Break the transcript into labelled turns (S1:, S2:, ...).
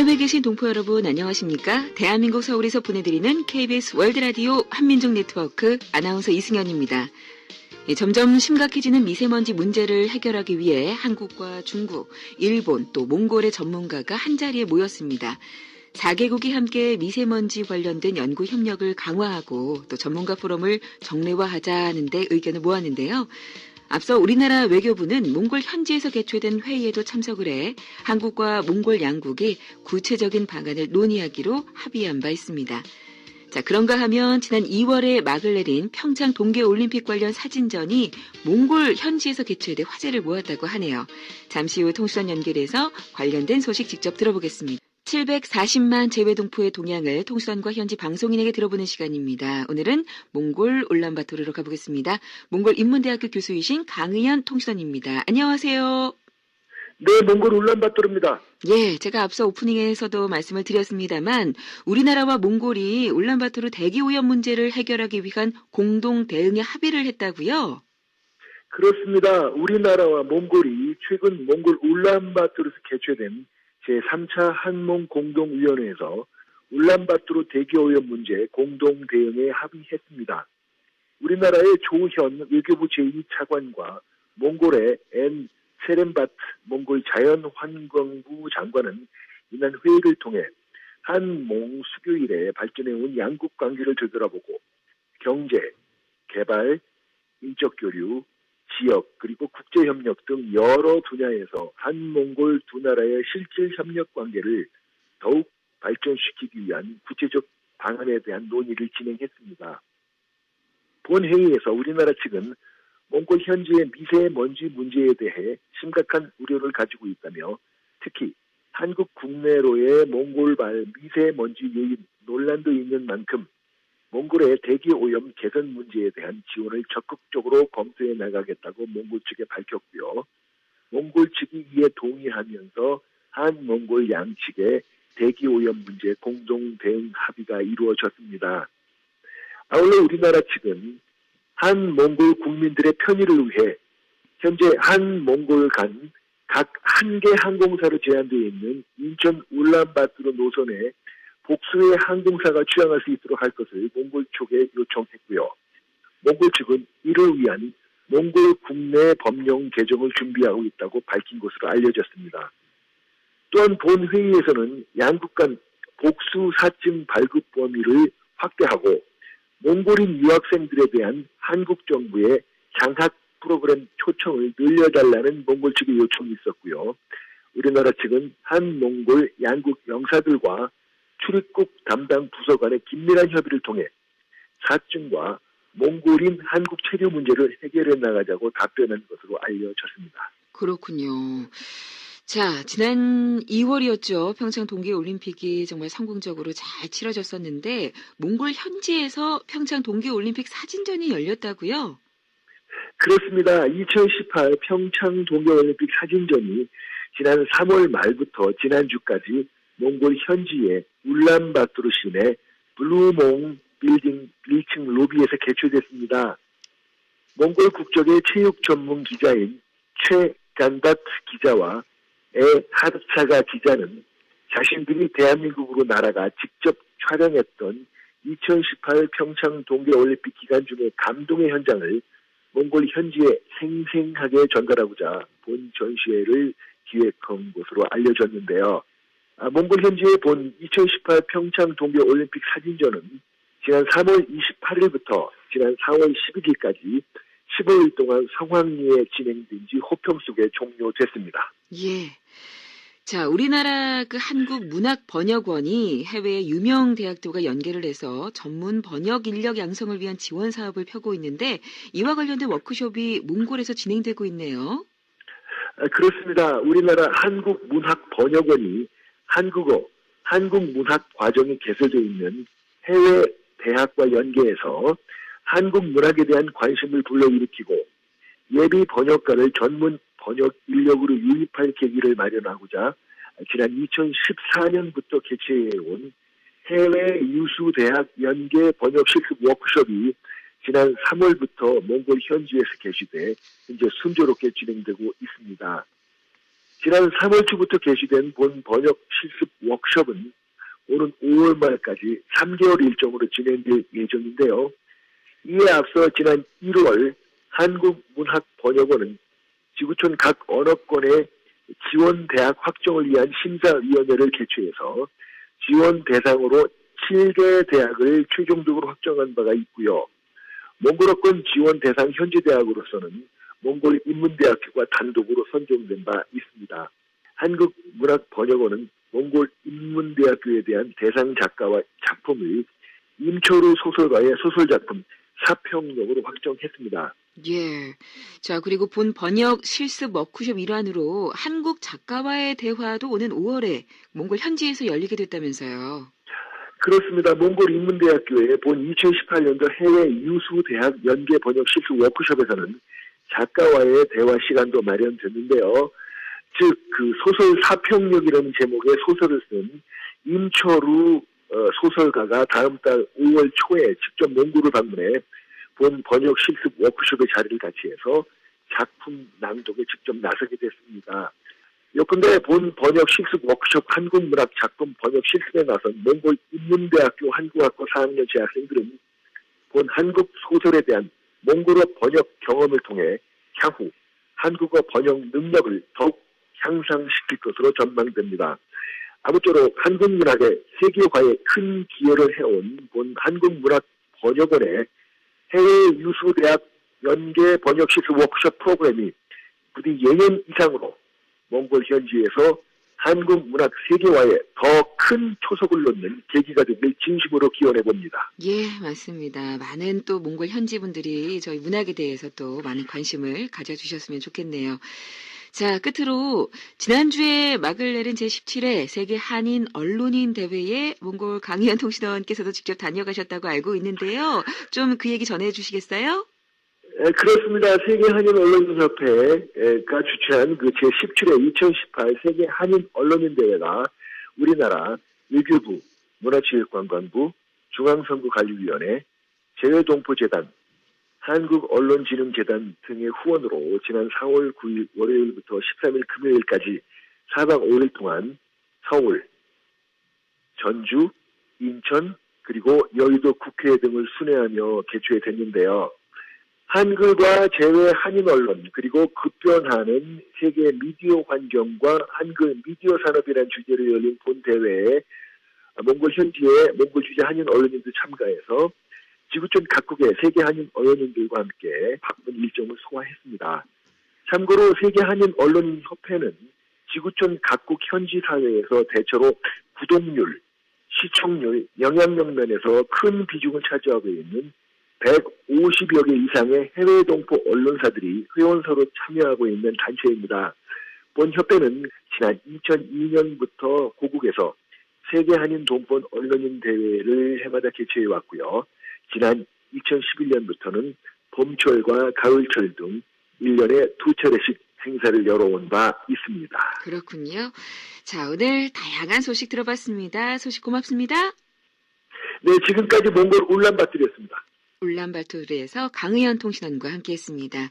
S1: 해외에 계신 동포 여러분 안녕하십니까? 대한민국 서울에서 보내드리는 KBS 월드라디오 한민족 네트워크 아나운서 이승현입니다. 점점 심각해지는 미세먼지 문제를 해결하기 위해 한국과 중국, 일본 또 몽골의 전문가가 한자리에 모였습니다. 4개국이 함께 미세먼지 관련된 연구 협력을 강화하고 또 전문가 포럼을 정례화하자는데 의견을 모았는데요. 앞서 우리나라 외교부는 몽골 현지에서 개최된 회의에도 참석을 해 한국과 몽골 양국이 구체적인 방안을 논의하기로 합의한 바 있습니다. 자, 그런가 하면 지난 2월에 막을 내린 평창 동계올림픽 관련 사진전이 몽골 현지에서 개최돼 화제를 모았다고 하네요. 잠시 후 통수선 연결해서 관련된 소식 직접 들어보겠습니다. 740만 재외동포의 동향을 통수선과 현지 방송인에게 들어보는 시간입니다. 오늘은 몽골 울란바토르로 가보겠습니다. 몽골 인문대학교 교수이신 강의현 통수선입니다. 안녕하세요.
S2: 네, 몽골 울란바토르입니다.
S1: 예, 제가 앞서 오프닝에서도 말씀을 드렸습니다만 우리나라와 몽골이 울란바토르 대기오염 문제를 해결하기 위한 공동 대응에 합의를 했다고요?
S2: 그렇습니다. 우리나라와 몽골이 최근 몽골 울란바토르에서 개최된 제3차 한몽 공동위원회에서 울란바토르 대기오염 문제 공동 대응에 합의했습니다. 우리나라의 조현 외교부 제2차관과 몽골의 엔 세렌바트 몽골 자연환경부 장관은 이날 회의를 통해 한몽 수교 이래 발전해온 양국 관계를 되돌아보고 경제, 개발, 인적 교류, 지역 그리고 국제협력 등 여러 분야에서 한몽골 두 나라의 실질 협력 관계를 더욱 발전시키기 위한 구체적 방안에 대한 논의를 진행했습니다. 본 회의에서 우리나라 측은 몽골 현지의 미세먼지 문제에 대해 심각한 우려를 가지고 있다며 특히 한국 국내로의 몽골발 미세먼지 유입 논란도 있는 만큼 몽골의 대기오염 개선 문제에 대한 지원을 적극적으로 검토해 나가겠다고 몽골 측에 밝혔고요. 몽골 측이 이에 동의하면서 한몽골 양측의 대기오염 문제 공동 대응 합의가 이루어졌습니다. 아울러 우리나라 측은 한몽골 국민들의 편의를 위해 현재 한몽골 간 각 한 개 항공사로 제한되어 있는 인천 울란바토르 노선에 복수의 항공사가 취항할 수 있도록 할 것을 몽골 측에 요청했고요. 몽골 측은 이를 위한 몽골 국내 법령 개정을 준비하고 있다고 밝힌 것으로 알려졌습니다. 또한 본 회의에서는 양국 간 복수 사증 발급 범위를 확대하고 몽골인 유학생들에 대한 한국 정부의 장학 프로그램 초청을 늘려달라는 몽골 측의 요청이 있었고요. 우리나라 측은 한몽골 양국 영사들과 출입국 담당 부서 간의 긴밀한 협의를 통해 사증과 몽골인 한국 체류 문제를 해결해 나가자고 답변한 것으로 알려졌습니다.
S1: 그렇군요. 자, 지난 2월이었죠. 평창 동계올림픽이 정말 성공적으로 잘 치러졌었는데 몽골 현지에서 평창 동계올림픽 사진전이 열렸다고요?
S2: 그렇습니다. 2018 평창 동계올림픽 사진전이 지난 3월 말부터 지난주까지 몽골 현지의 울란바토르 시내 블루몽 빌딩 1층 로비에서 개최됐습니다. 몽골 국적의 체육 전문 기자인 최간다트 기자와 에 하르차가 기자는 자신들이 대한민국으로 날아가 직접 촬영했던 2018 평창 동계올림픽 기간 중의 감동의 현장을 몽골 현지에 생생하게 전달하고자 본 전시회를 기획한 것으로 알려졌는데요. 몽골 현지에 본 2018 평창 동계올림픽 사진전은 지난 3월 28일부터 지난 4월 11일까지 15일 동안 성황리에 진행된 지 호평 속에 종료됐습니다.
S1: 예. 자, 우리나라 한국문학번역원이 해외 유명 대학들과 연계를 해서 전문 번역 인력 양성을 위한 지원 사업을 펴고 있는데 이와 관련된 워크숍이 몽골에서 진행되고 있네요.
S2: 그렇습니다. 우리나라 한국문학번역원이 한국어, 한국문학 과정이 개설되어 있는 해외 대학과 연계해서 한국 문학에 대한 관심을 불러일으키고 예비 번역가를 전문 번역 인력으로 유입할 계기를 마련하고자 지난 2014년부터 개최해온 해외 유수 대학 연계 번역 실습 워크숍이 지난 3월부터 몽골 현지에서 개시돼 현재 순조롭게 진행되고 있습니다. 지난 3월 초부터 개시된 본 번역 실습 워크숍은 오는 5월 말까지 3개월 일정으로 진행될 예정인데요. 이에 앞서 지난 1월 한국문학번역원은 지구촌 각 언어권의 지원 대학 확정을 위한 심사위원회를 개최해서 지원 대상으로 7개 대학을 최종적으로 확정한 바가 있고요. 몽골어권 지원 대상 현지 대학으로서는 몽골 인문대학교가 단독으로 선정된 바 있습니다. 한국문학번역원은 몽골 인문대학교에 대한 대상 작가와 작품을 임철우 소설가의 소설작품 사평록으로 확정했습니다.
S1: 예. 자, 그리고 본 번역 실습 워크숍 일환으로 한국 작가와의 대화도 오는 5월에 몽골 현지에서 열리게 됐다면서요.
S2: 그렇습니다. 몽골 인문대학교의 본 2018년도 해외 유수 대학 연계 번역 실습 워크숍에서는 작가와의 대화 시간도 마련됐는데요. 즉, 그 소설 사평록이라는 제목의 소설을 쓴 임철우 소설가가 다음 달 5월 초에 직접 몽골을 방문해 본 번역 실습 워크숍의 자리를 같이해서 작품 낭독에 직접 나서게 됐습니다. 요컨대 본 번역 실습 워크숍 한국문학 작품 번역 실습에 나선 몽골 인문대학교 한국학과 4학년 재학생들은 본 한국 소설에 대한 몽골어 번역 경험을 통해 향후 한국어 번역 능력을 더욱 향상시킬 것으로 전망됩니다. 아무쪼록 한국문학의 세계화에 큰 기여를 해온 본 한국문학번역원의 해외 유수대학 연계 번역 실습 워크숍 프로그램이 부디 예년 이상으로 몽골 현지에서 한국 문학 세계화에 더 큰 초석을 놓는 계기가 되길 진심으로 기원해 봅니다.
S1: 예, 맞습니다. 많은 또 몽골 현지 분들이 저희 문학에 대해서 또 많은 관심을 가져주셨으면 좋겠네요. 자, 끝으로 지난주에 막을 내린 제17회 세계 한인 언론인 대회에 몽골 강희연 통신원께서도 직접 다녀가셨다고 알고 있는데요. 좀 그 얘기 전해주시겠어요?
S2: 그렇습니다. 세계 한인 언론인협회가 주최한 그 제17회 2018 세계 한인 언론인 대회가 우리나라 외교부, 문화체육관광부, 중앙선거관리위원회, 재외동포재단, 한국언론진흥재단 등의 후원으로 지난 4월 9일 월요일부터 13일 금요일까지 4박 5일 동안 서울, 전주, 인천, 그리고 여의도 국회 등을 순회하며 개최됐는데요. 한글과 재외 한인 언론 그리고 급변하는 세계 미디어 환경과 한글 미디어 산업이라는 주제로 열린 본 대회에 몽골 현지의 몽골 주재 한인 언론인들 참가해서 지구촌 각국의 세계 한인 언론인들과 함께 바쁜 일정을 소화했습니다. 참고로 세계 한인 언론인 협회는 지구촌 각국 현지 사회에서 대체로 구독률, 시청률, 영향력 면에서 큰 비중을 차지하고 있는 150여 개 이상의 해외 동포 언론사들이 회원사로 참여하고 있는 단체입니다. 본 협회는 지난 2002년부터 고국에서 세계 한인 동포 언론인 대회를 해마다 개최해 왔고요. 지난 2011년부터는 봄철과 가을철 등 1년에 2차례씩 행사를 열어온 바 있습니다.
S1: 그렇군요. 자, 오늘 다양한 소식 들어봤습니다. 소식 고맙습니다.
S2: 네, 지금까지 몽골 울란바토르였습니다.
S1: 울란바토르에서 강의연 통신원과 함께했습니다.